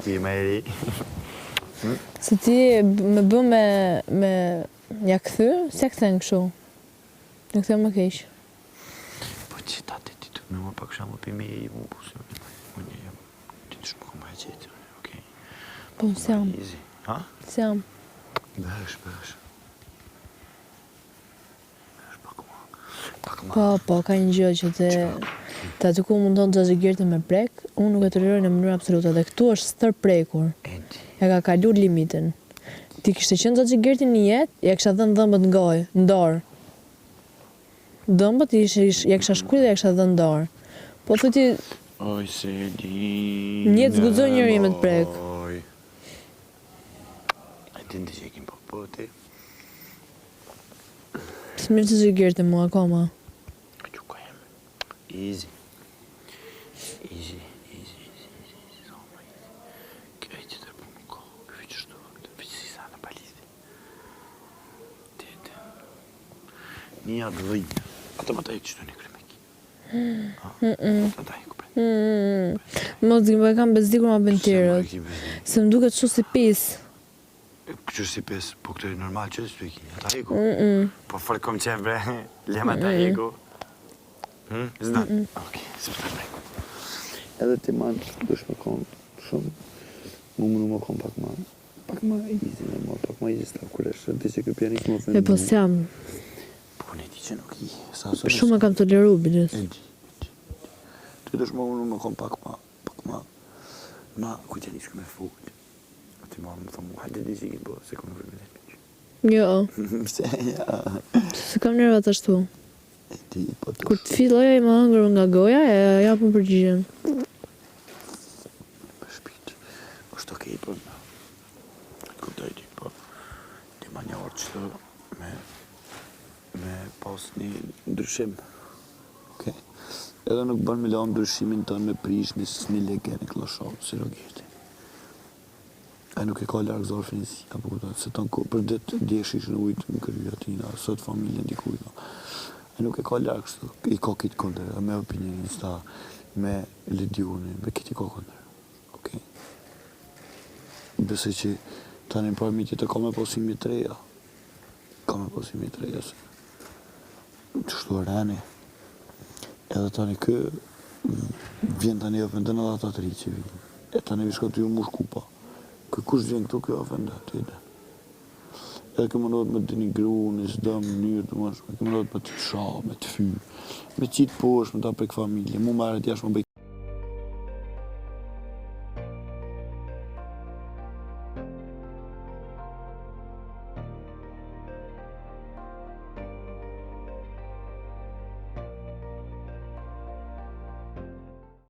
ti më eri. Se ti me bë me ja kthy, se kthen kështu. Në kthen më keq. Po që ta ti të me më pak shamë për me i mu pusë. Unë jam, ti të shumë këmë e qetë, okej. Po s'jam. Ha? S'jam. Bësh. Po, ka një gjë që te aty ku mundon të Xhaxhigerti me prek, unë nuk e toleroj në mënyrë absolute dhe këtu është stërprekur. E ka kaluar limitin. Ti kishte qenë Xhaxhigerti një jetë, ja kisha dhënë dhëmbët në gojë, në dorë. Dhëmbët ja kisha shkruar dhe ja kisha dhënë në dorë. Po thotë ti oj se di. Një jetë zguxon njëri me të prek. A ti ndi që e kim po ti? S'mirë Xhaxhigerti mua akoma. Easy. Kjo e që të përmë kohë, këvi që shtu, të pëqësi sa në palisti. Një atë dhëjnë, atë më taj që të një kremeki. Atë taj këpër. Mos dhe kam bezdikur ma bëntirët. Se më duket shumë si pis. Që si pis, po këtë e normal që është pëki, ata heko. Po fërë kom qenë bre, lema ta heko. Zdan? Okej, se përta prejko. Edhe ti man, dush me konë shumë, mu mënu më konë pak ma easy me mua, pak ma easy stav kërësh, di që kjo pianik më ofendu. E po s'jam. Po ne ti që nuk i, shumë e kam toleru, bilis. Ti dush më mënu më konë pak ma, kujtë e nishkë me fukët. A ti marë më thonë, hajde di që i bo, se konë vërë me dhe të që. Jo. Se, ja. Se kam nervat ashtu. Po kur të filloja i më hëngur nga goja, e japën përgjigjen. Për shpit, është okej, po kuptoj ti, po ti ma një orë që me pas një ndryshim. Okej. Edhe nuk bën me lanë ndryshimin tënë me prish një lege në kloshovë, si Rogerti. A nuk e ka largë zorfin si, apo kuptoj, se tënë për ditë djeshish në ujtë në kërëja tina, sot familjen dikujta. E nuk e ka largë kështu, i ka kitë këndër, me opinionin sta, me Lidiunin, me kitë i ka këndër. Okej. Besoj që tani për mitit e ka me posimi të reja. Ka me posimi të reja, se qështu e reni. Edhe tani kë, vjen tani e ofendën edhe ata të ri që vjen. E tani vishka të ju mush kupa. Kë kush vjen këtu kjo ofendë, të jede. Edhe ke mëndohet me denigru, në së dëmë, njërë të mëshme, ke mëndohet me të sha, me të fy, me qitë poshë, me ta prek familje, mu marrë t'jash më bëj